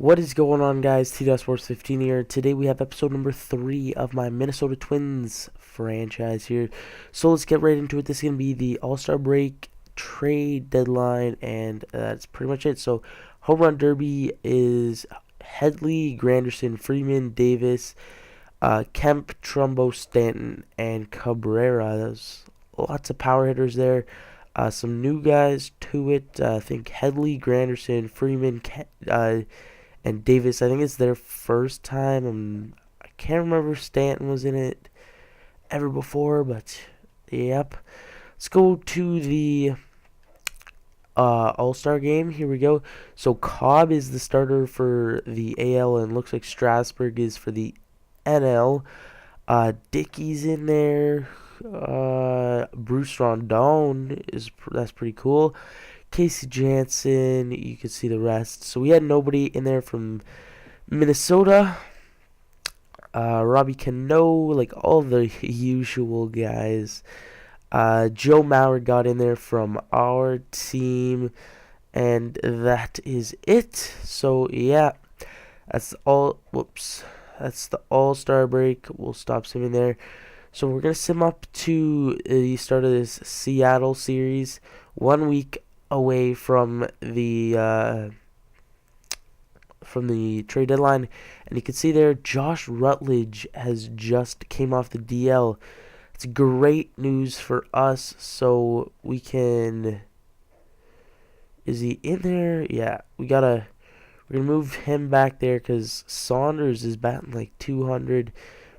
What is going on, guys? Sports 15 here. Today we have episode number 3 of my Minnesota Twins franchise here. So let's get right into it. This is going to be the All-Star break trade deadline, and that's pretty much it. So home run derby is Headley, Granderson, Freeman, Davis, Kemp, Trumbo, Stanton, and Cabrera. There's lots of power hitters there. Some new guys to it. I think Headley, Granderson, Freeman, and Davis. I think it's their first time. I can't remember if Stanton was in it ever before, but yep. Let's go to the All-Star game. Here we go. So Cobb is the starter for the AL, and looks like Strasburg is for the NL. Dickey's in there. Bruce Rondon that's pretty cool. Casey Jansen, you can see the rest. So we had nobody in there from Minnesota. Robbie Cano, like all the usual guys. Joe Mauer got in there from our team, and that is it. So yeah, that's all. Whoops, that's the All-Star break. We'll stop simming there. So we're gonna sim up to the start of this Seattle series. 1 week away from the trade deadline, and you can see there Josh Rutledge has just came off the DL. It's great news for us, so we can. Is he in there? Yeah, we're gonna move him back there because Saunders is batting like 200.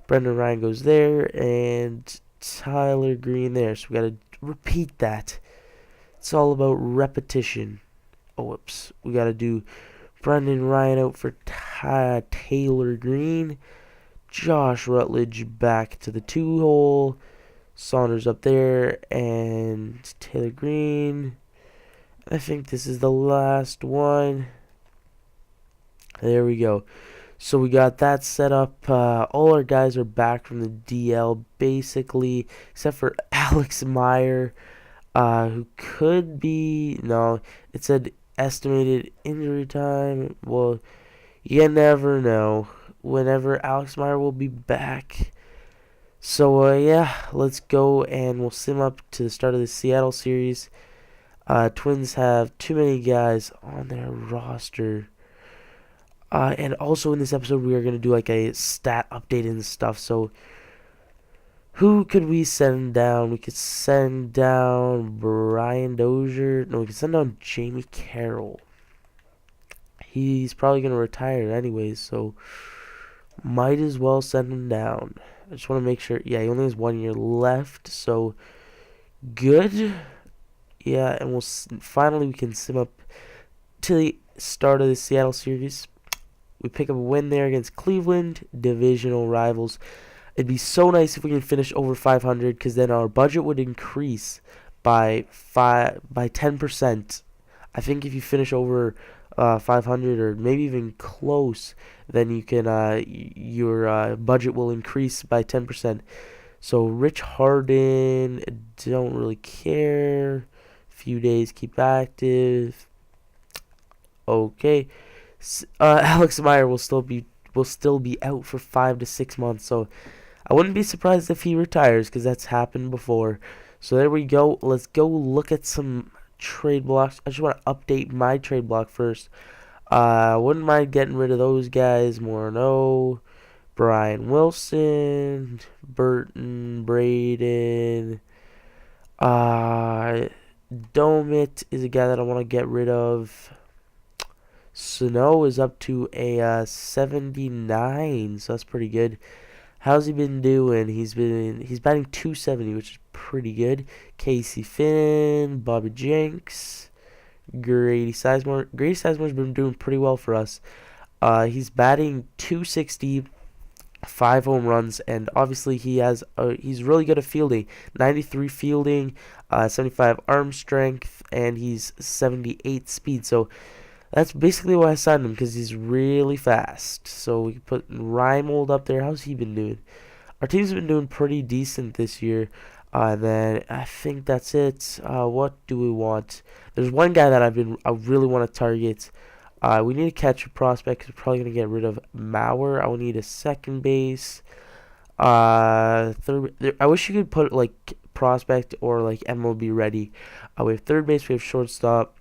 Brendan Ryan goes there, and Tyler Green there. So we gotta repeat that. It's all about repetition. Oh, whoops. We got to do Brendan Ryan out for Taylor Green. Josh Rutledge back to the 2-hole. Saunders up there. And Taylor Green. I think this is the last one. There we go. So we got that set up. All our guys are back from the DL, basically, except for Alex Meyer. Who could be, no, it said estimated injury time. Well, you never know whenever Alex Meyer will be back. So, yeah, let's go and we'll sim up to the start of the Seattle series. Twins have too many guys on their roster. And also in this episode, we are going to do like a stat update and stuff. So, who could we send down? We could send down Brian Dozier. No, we could send down Jamie Carroll. He's probably going to retire anyways, so might as well send him down. I just want to make sure. Yeah, he only has 1 year left, so good. Yeah, and finally we can sim up to the start of the Seattle series. We pick up a win there against Cleveland, divisional rivals. It'd be so nice if we can finish over 500, because then our budget would increase by 10%. I think if you finish over 500 or maybe even close, then you can your budget will increase by 10%. So Rich Harden, don't really care. Few days, keep active. Okay, Alex Meyer will still be out for 5 to 6 months. So I wouldn't be surprised if he retires, because that's happened before. So there we go. Let's go look at some trade blocks. I just want to update my trade block first. Wouldn't mind getting rid of those guys. Morneau, Brian Wilson, Burton, Braden. Domit is a guy that I want to get rid of. Sano is up to a 79, so that's pretty good. How's he been doing? He's batting 270, which is pretty good. Casey Finn, Bobby Jenks, Grady Sizemore. Grady Sizemore's been doing pretty well for us. He's batting 260, 5 home runs, and obviously he's really good at fielding. 93 fielding, 75 arm strength, and he's 78 speed. So that's basically why I signed him, because he's really fast. So we can put Reimold up there. How's he been doing? Our team's been doing pretty decent this year. Then I think that's it. What do we want? There's one guy that I really want to target. We need to catch a prospect 'cause we're probably going to get rid of Mauer. I will need a second base. Third. I wish you could put like prospect or like MLB ready. We have third base. We have shortstop.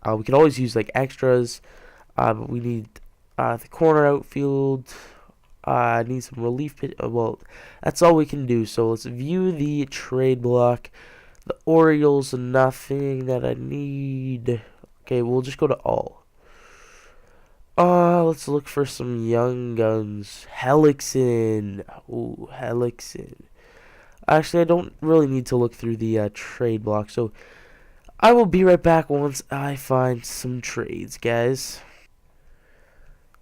We could always use like extras. But we need the corner outfield. Need some relief pitch. Well, that's all we can do. So let's view the trade block. The Orioles, nothing that I need. Okay, we'll just go to all. Let's look for some young guns. Hellickson. Ooh, Hellickson. Actually, I don't really need to look through the trade block, so I will be right back once I find some trades, guys.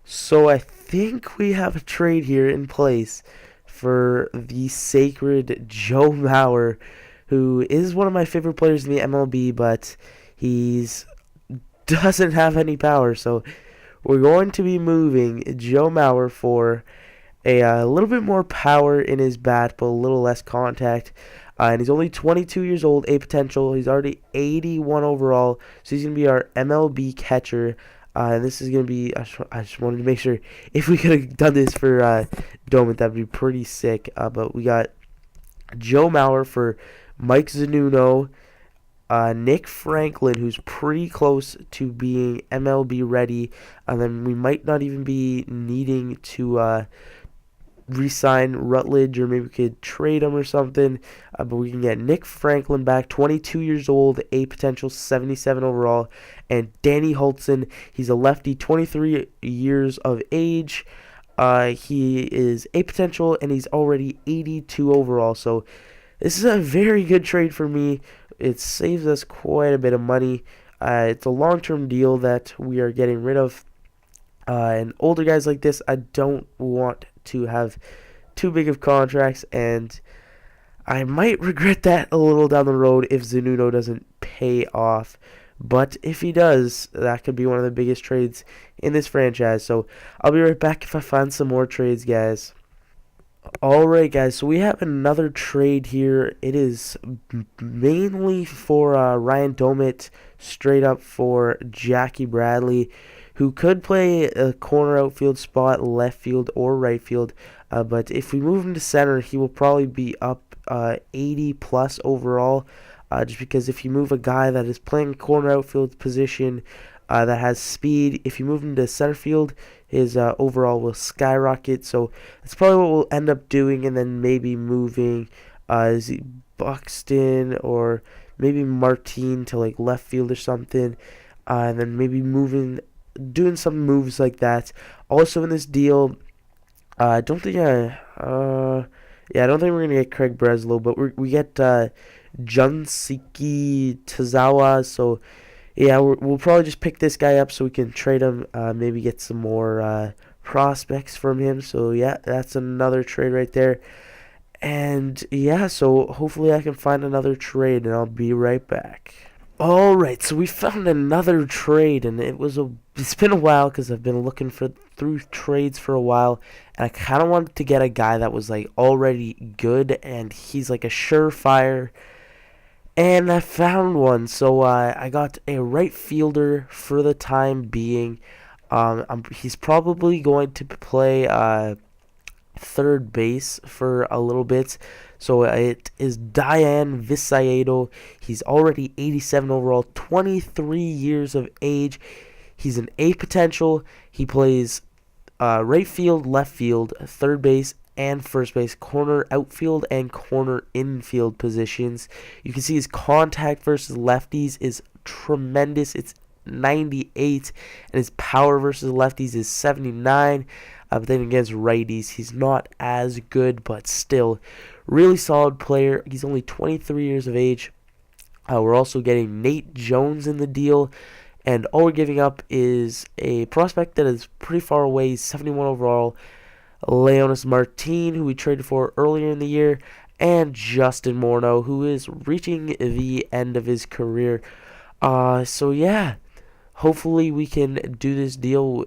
So I think we have a trade here in place for the sacred Joe Mauer, who is one of my favorite players in the MLB, but he's doesn't have any power, so we're going to be moving Joe Mauer for a little bit more power in his bat, but a little less contact. And he's only 22 years old, a potential. He's already 81 overall, so he's going to be our MLB catcher. And this is going to be, I just wanted to make sure if we could have done this for Domit, that would be pretty sick. But we got Joe Mauer for Mike Zunino, Nick Franklin, who's pretty close to being MLB ready, and then we might not even be needing to re-sign Rutledge, or maybe we could trade him or something. But we can get Nick Franklin back, 22 years old, a potential 77 overall, and Danny Hultzen. He's a lefty, 23 years of age. He is a potential, and he's already 82 overall. So this is a very good trade for me. It saves us quite a bit of money. It's a long-term deal that we are getting rid of. And older guys like this, I don't want to have too big of contracts, and I might regret that a little down the road if Zunino doesn't pay off. But if he does, that could be one of the biggest trades in this franchise. So I'll be right back if I find some more trades, guys. Alright, guys, so we have another trade here. It is mainly for Ryan Domit, straight up for Jackie Bradley, who could play a corner outfield spot, left field, or right field. But if we move him to center, he will probably be up 80 plus overall. Just because if you move a guy that is playing corner outfield position that has speed, if you move him to center field, his overall will skyrocket. So that's probably what we'll end up doing, and then maybe moving Buxton or maybe Martin to like left field or something, and then maybe doing some moves like that. Also in this deal, I don't think I don't think we're gonna get Craig Breslow, but we get Junsiki Tazawa. So yeah, we'll probably just pick this guy up so we can trade him, maybe get some more prospects from him. So yeah, that's another trade right there. And yeah, so hopefully I can find another trade, and I'll be right back. Alright, so we found another trade, and it's been a while because I've been looking through trades for a while, and I kind of wanted to get a guy that was like already good, and he's like a surefire. And I found one, so I got a right fielder for the time being. He's probably going to play third base for a little bit. So it is Diane Visayado. He's already 87 overall, 23 years of age. He's an A potential. He plays right field, left field, third base, and first base, corner outfield, and corner infield positions. You can see his contact versus lefties is tremendous. It's 98, and his power versus lefties is 79. But then against righties, he's not as good, but still really solid player. He's only 23 years of age. We're also getting Nate Jones in the deal, and all we're giving up is a prospect that is pretty far away. He's 71 overall. Leonis Martin, who we traded for earlier in the year, and Justin Morneau, who is reaching the end of his career. So yeah, hopefully we can do this deal.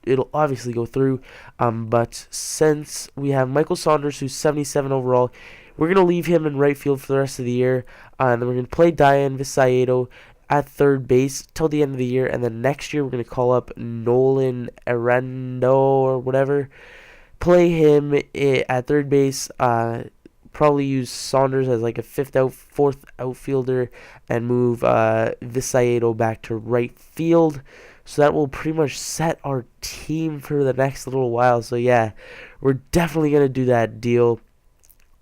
It'll obviously go through, but since we have Michael Saunders, who's 77 overall, we're going to leave him in right field for the rest of the year, and then we're going to play Diane Visayado at third base till the end of the year, and then next year we're going to call up Nolan Arendo or whatever, play him at third base. Probably use Saunders as like a fourth outfielder, and move Visaedo back to right field. So that will pretty much set our team for the next little while. So yeah, we're definitely gonna do that deal.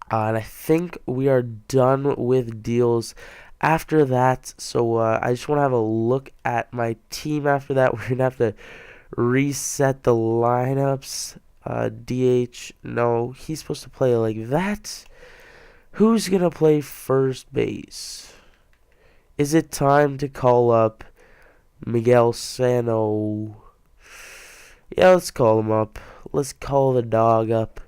And I think we are done with deals after that. So I just want to have a look at my team after that. We're going to have to reset the lineups. DH, no, he's supposed to play like that. Who's going to play first base? Is it time to call up Miguel Sano? Yeah, let's call him up. Let's call the dog up.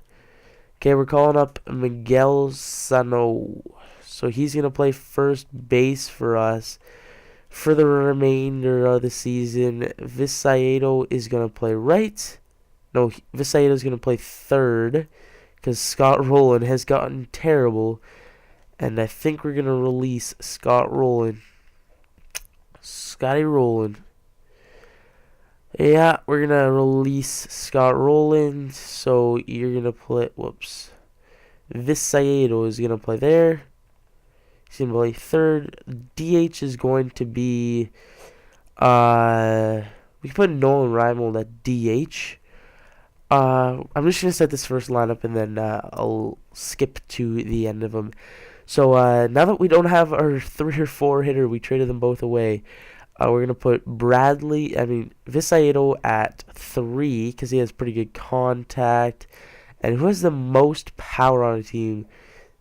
Okay, we're calling up Miguel Sano. So he's going to play first base for us for the remainder of the season. Visaedo is going to play right. No, Visaedo is going to play third because Scott Rowland has gotten terrible. And I think we're going to release Scott Rowland. Scotty Rowland. Yeah, we're going to release Scott Rowland. So you're going to play... Whoops. Visaedo is going to play there. He's going to play third. DH is going to be... we can put Nolan Reimold at DH. I'm just going to set this first lineup and then I'll skip to the end of them. So now that we don't have our 3 or 4 hitter, we traded them both away. We're going to put Visaedo at 3 because he has pretty good contact. And who has the most power on the team?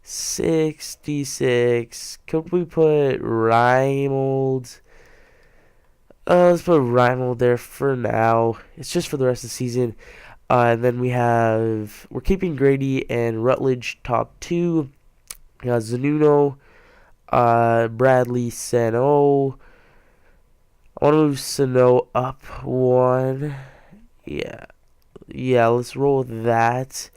66. Could we put Reimold? Let's put Reimold there for now. It's just for the rest of the season. And then we're keeping Grady and Rutledge top 2. We got Zanuno, Bradley, Sano. I want to move Sano up 1. Yeah, let's roll with that.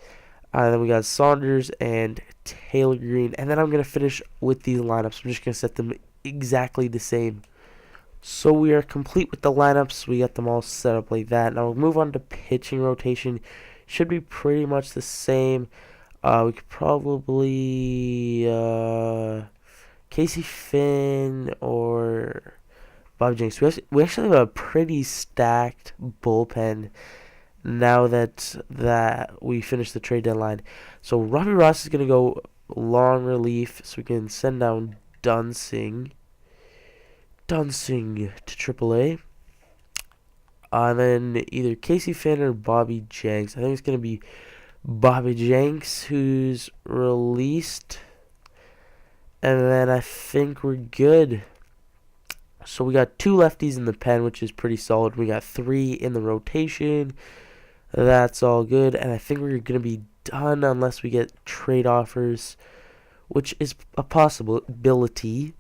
Then we got Saunders and Taylor Green. And then I'm going to finish with these lineups. I'm just going to set them exactly the same. So we are complete with the lineups. We got them all set up like that. Now we'll move on to pitching rotation. Should be pretty much the same. We could probably Casey Finn or Bob Jenks. We actually have a pretty stacked bullpen now that we finished the trade deadline. So Robbie Ross is going to go long relief, so we can send down Dunsing to AAA. And then either Casey Finn or Bobby Jenks. I think it's going to be Bobby Jenks who's released. And then I think we're good. So we got 2 lefties in the pen, which is pretty solid. We got 3 in the rotation. That's all good. And I think we're going to be done unless we get trade offers, which is a possibility.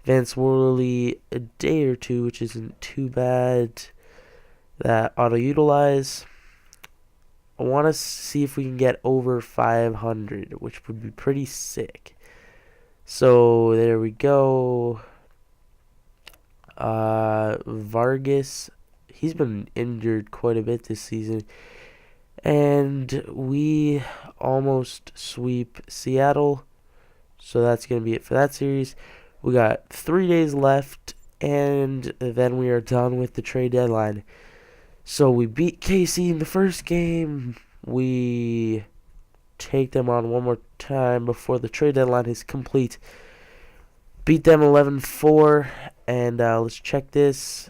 Vance Worley a day or 2, which isn't too bad. That auto-utilize. I want to see if we can get over 500, which would be pretty sick. So there we go. Vargas, he's been injured quite a bit this season. And we almost sweep Seattle. So that's going to be it for that series. We got 3 days left, and then we are done with the trade deadline. So we beat KC in the first game. We take them on one more time before the trade deadline is complete. Beat them 11-4, and let's check this.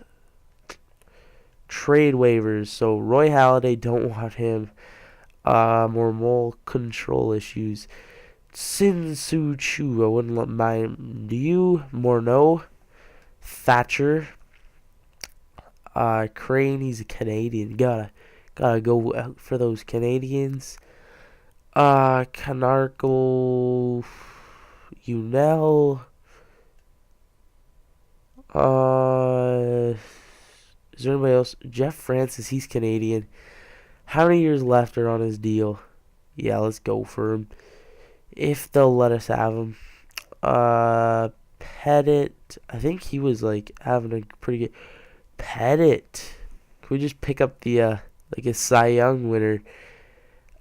Trade waivers. So Roy Halladay, don't want him. More mole control issues. Sin Soo Chu, I wouldn't mind you. Morneau. Thatcher. Crane, he's a Canadian. Gotta go out for those Canadians. Canarkle. Unel. Is there anybody else? Jeff Francis, he's Canadian. How many years left are on his deal? Yeah, let's go for him. If they'll let us have him. Pettit. I think he was like having a pretty good Pettit. Can we just pick up the like a Cy Young winner?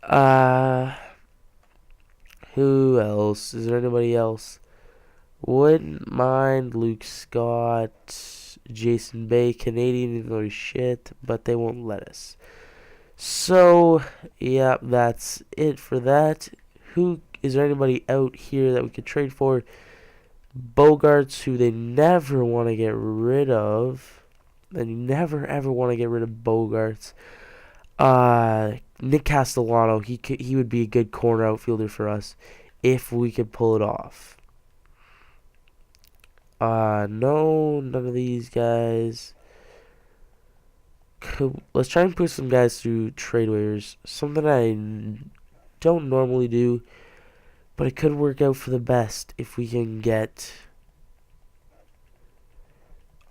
Uh, who else? Is there anybody else? Wouldn't mind Luke Scott, Jason Bay, Canadian, even though he's shit, but they won't let us. So, yeah, that's it for that. Is there anybody out here that we could trade for? Bogarts, who they never want to get rid of. And you never ever want to get rid of Bogarts. Nick Castellano, he would be a good corner outfielder for us if we could pull it off. No, none of these guys. Let's try and put some guys through trade waivers. Something I don't normally do, but it could work out for the best if we can get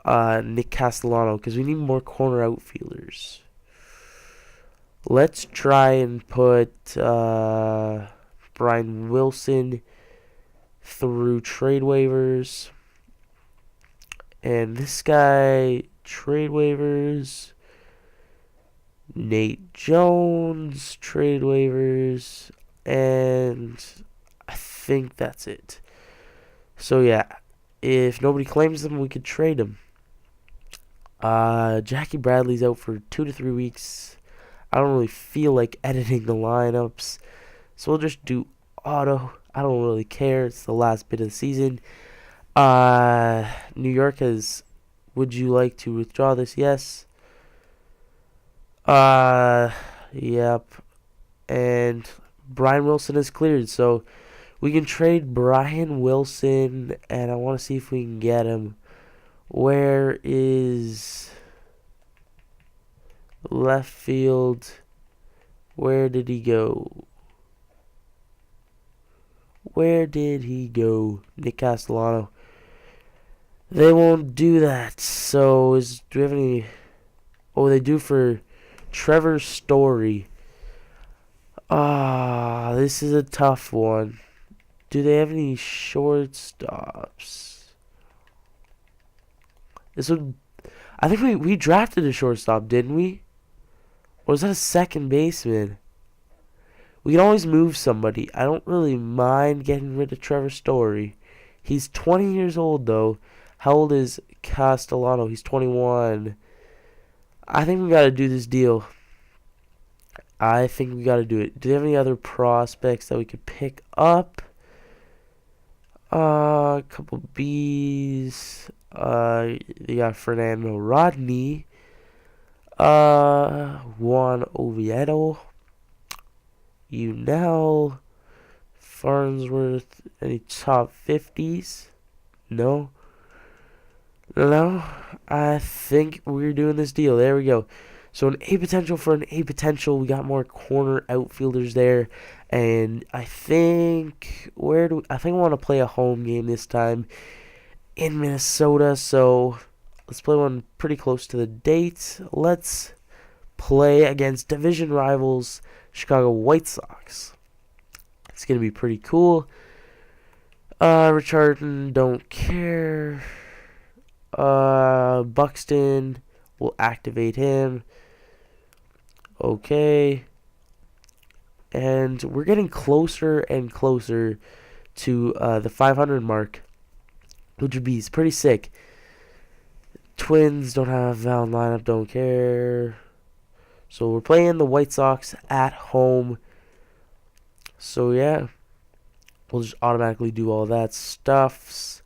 Nick Castellano, because we need more corner outfielders. Let's try and put Brian Wilson through trade waivers. And this guy, trade waivers. Nate Jones, trade waivers. And I think that's it. So yeah, if nobody claims them, we could trade them. Jackie Bradley's out for 2 to 3 weeks. I don't really feel like editing the lineups, so we'll just do auto. I don't really care. It's the last bit of the season. New York has. Would you like to withdraw this? Yes. Yep. And Brian Wilson is cleared, so we can trade Brian Wilson, and I want to see if we can get him. Where is left field? Where did he go? Where did he go? Nick Castellano. They won't do that. So do we have any? Oh, they do for Trevor Story. This is a tough one. Do they have any shortstops? This would. I think we drafted a shortstop, didn't we? Or was that a second baseman? We can always move somebody. I don't really mind getting rid of Trevor Story. He's 20 years old, though. How old is Castellano? He's 21. I think we got to do this deal. I think we got to do it. Do they have any other prospects that we could pick up? A couple B's. They got Fernando Rodney. Juan Oviedo. Unell. Farnsworth. Any top 50s? No. No. I think we're doing this deal. There we go. So an A potential for an A potential. We got more corner outfielders there. And I think I think I want to play a home game this time in Minnesota. So let's play one pretty close to the date. Let's play against division rivals Chicago White Sox. It's gonna be pretty cool. Richardson, don't care. Buxton, we'll activate him. Okay. And we're getting closer and closer to the 500 mark, which would be pretty sick. Twins don't have a valid lineup, don't care. So we're playing the White Sox at home. So yeah, we'll just automatically do all that stuff.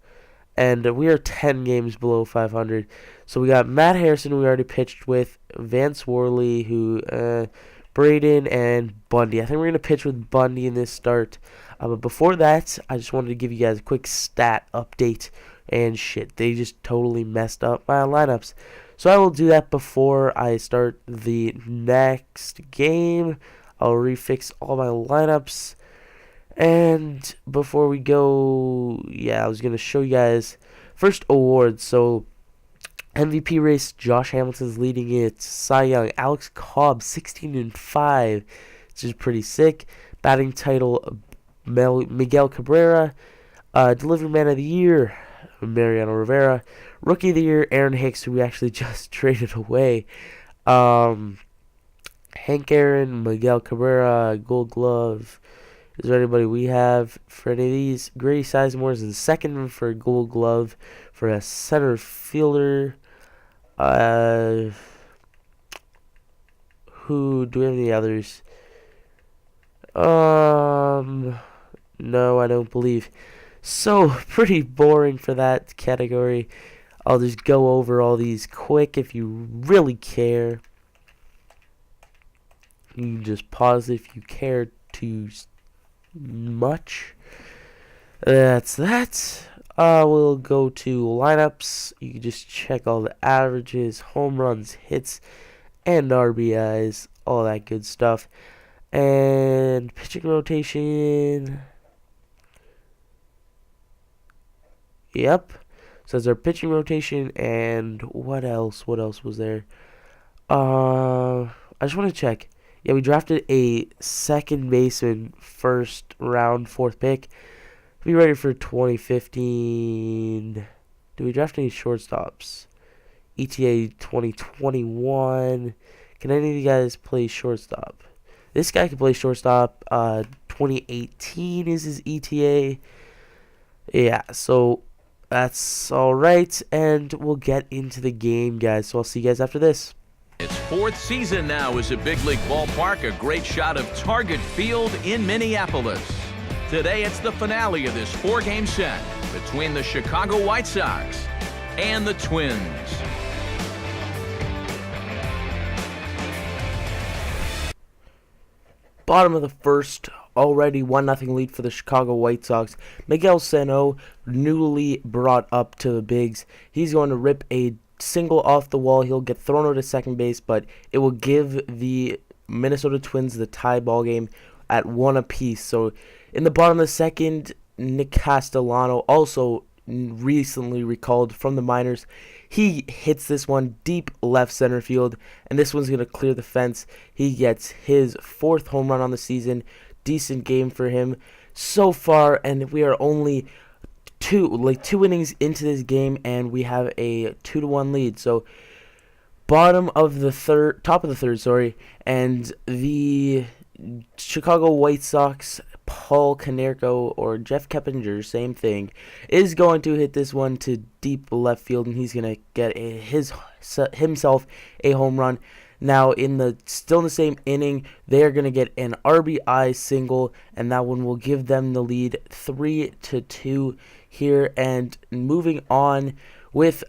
And we are 10 games below 500. So we got Matt Harrison, who we already pitched with, Vance Worley, Braden, and Bundy. I think we're going to pitch with Bundy in this start. But before that, I just wanted to give you guys a quick stat update. And shit, they just totally messed up my lineups. So I will do that before I start the next game. I'll refix all my lineups. And before we go, yeah, I was going to show you guys first awards. So MVP race, Josh Hamilton's leading it. Cy Young, Alex Cobb, 16-5, which is pretty sick. Batting title, Miguel Cabrera. Delivery man of the year, Mariano Rivera. Rookie of the Year, Aaron Hicks, who we actually just traded away. Hank Aaron, Miguel Cabrera, Gold Glove. Is there anybody we have for any of these? Grady Sizemore is in second for Gold Glove for a center fielder. Who do we have any others? No, I don't believe. So pretty boring for that category. I'll just go over all these quick if you really care. You can just pause if you care too much. That's that. We'll go to lineups. You can just check all the averages, home runs, hits, and RBIs, all that good stuff. And pitching rotation. Yep. So that's our pitching rotation. And what else? What else was there? I just want to check. Yeah, we drafted a second baseman, first round, fourth pick. Be ready for 2015. Do we draft any shortstops? ETA 2021. Can any of you guys play shortstop? This guy can play shortstop. 2018 is his ETA. Yeah, so that's all right, and we'll get into the game, guys. So I'll see you guys after this. Its fourth season now as a big league ballpark, a great shot of Target Field in Minneapolis. Today it's the finale of this four-game set between the Chicago White Sox and the Twins. Bottom of the first, already 1-0 lead for the Chicago White Sox. Miguel Sano, newly brought up to the bigs. He's going to rip a single off the wall. He'll get thrown out to second base, but it will give the Minnesota Twins the tie ball game at 1 apiece. So in the bottom of the second, Nick Castellano, also recently recalled from the minors, he hits this one deep left center field, and this one's going to clear the fence. He gets his 4th home run on the season. Decent game for him so far, and we are only two innings into this game, and we have a 2-1 lead. So top of the third, and the Chicago White Sox, Paul Konerko or Jeff Keppinger, same thing, is going to hit this one to deep left field, and he's going to get himself a home run. Now, still in the same inning, they are going to get an RBI single, and that one will give them the lead 3-2 here. And moving on with,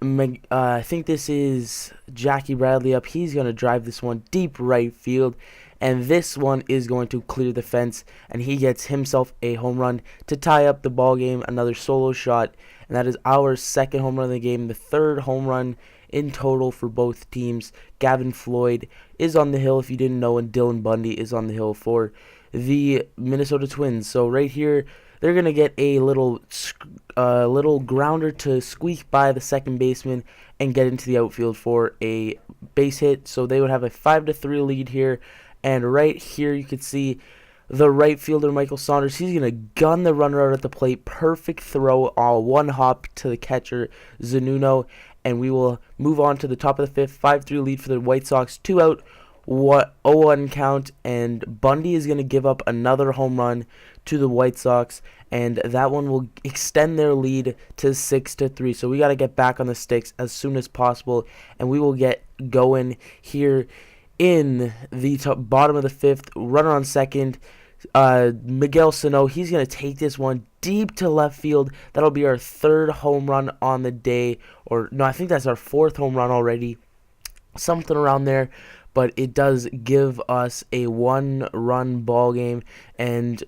I think this is Jackie Bradley up. He's going to drive this one deep right field, and this one is going to clear the fence, and he gets himself a home run to tie up the ball game. Another solo shot, and that is our 2nd home run of the game, the 3rd home run in total for both teams. Gavin Floyd is on the hill, if you didn't know, and Dylan Bundy is on the hill for the Minnesota Twins. So right here, they're going to get a little grounder to squeak by the second baseman and get into the outfield for a base hit. So they would have a 5-3 lead here. And right here, you can see the right fielder, Michael Saunders. He's going to gun the runner out at the plate. Perfect throw, all one hop to the catcher, Zanuno. And we will move on to the top of the 5th. 5-3 lead for the White Sox. 2 out, 0-1 count. And Bundy is going to give up another home run to the White Sox. And that one will extend their lead to 6-3. So we got to get back on the sticks as soon as possible. And we will get going here in the bottom of the 5th. Runner on second. Miguel Sano, he's going to take this one deep to left field. That'll be our 3rd home run on the day. Or, no, I think that's our 4th home run already. Something around there. But it does give us a 1-run ball game. And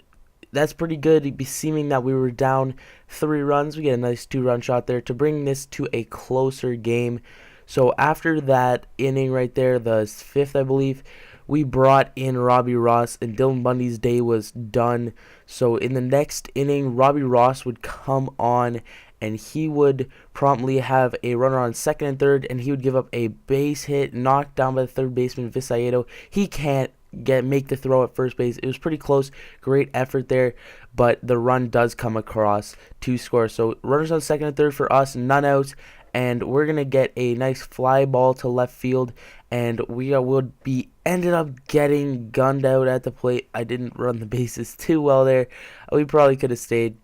that's pretty good. It'd be seeming that we were down 3 runs. We get a nice 2-run shot there to bring this to a closer game. So after that inning right there, the 5th, I believe, we brought in Robbie Ross, and Dylan Bundy's day was done. So in the next inning, Robbie Ross would come on, and he would promptly have a runner on second and third, and he would give up a base hit knocked down by the third baseman, Visayedo. He can't make the throw at first base. It was pretty close. Great effort there, but the run does come across to score. So runners on second and third for us, none outs, and we're going to get a nice fly ball to left field, and we would be ended up getting gunned out at the plate. I didn't run the bases too well there. We probably could have stayed,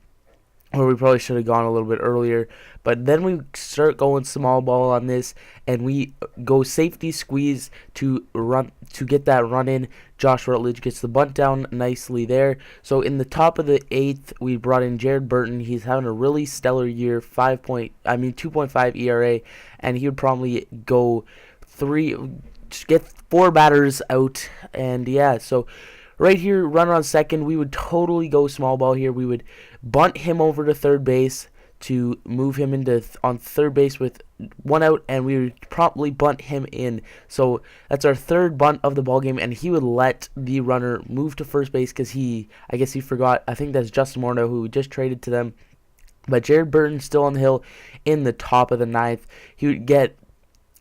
or we probably should have gone a little bit earlier. But then we start going small ball on this, and we go safety squeeze to get that run in. Josh Rutledge gets the bunt down nicely there. So in the top of the 8th, we brought in Jared Burton. He's having a really stellar year, 2.5 ERA, and he would probably go get 4 batters out. And yeah, so right here, runner on second, we would totally go small ball here. We would bunt him over to third base to move him into on third base with 1 out, and we would promptly bunt him in. So that's our 3rd bunt of the ball game, and he would let the runner move to first base because I guess he forgot. I think that's Justin Morneau, who we just traded to them. But Jared Burton still on the hill in the top of the 9th. He would get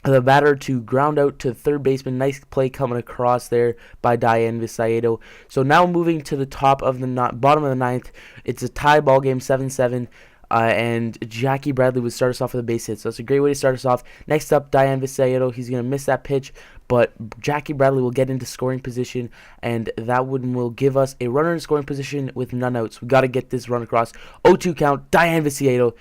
the batter to ground out to third baseman. Nice play coming across there by Diane Visaedo. So now moving to the bottom of the 9th, it's a tie ball game, 7-7. And Jackie Bradley would start us off with a base hit. So it's a great way to start us off. Next up, Diane Visaedo. He's going to miss that pitch, but Jackie Bradley will get into scoring position, and that one will give us a runner in scoring position with none outs. We got to get this run across. 0-2 count. Diane Visaedo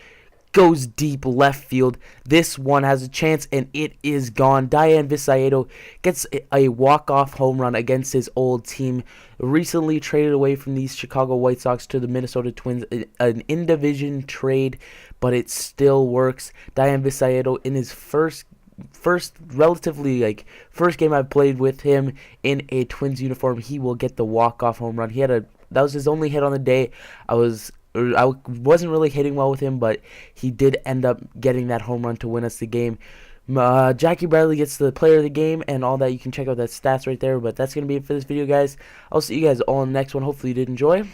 goes deep left field. This one has a chance, and it is gone. Diane Visaedo gets a walk-off home run against his old team. Recently traded away from these Chicago White Sox to the Minnesota Twins, an in-division trade, but it still works. Diane Visaedo in his first game I've played with him in a Twins uniform, he will get the walk-off home run. That was his only hit on the day. I wasn't really hitting well with him, but he did end up getting that home run to win us the game. Jackie Bradley gets the player of the game and all that. You can check out that stats right there, but that's going to be it for this video, guys. I'll see you guys all in the next one. Hopefully you did enjoy,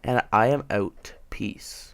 and I am out. Peace.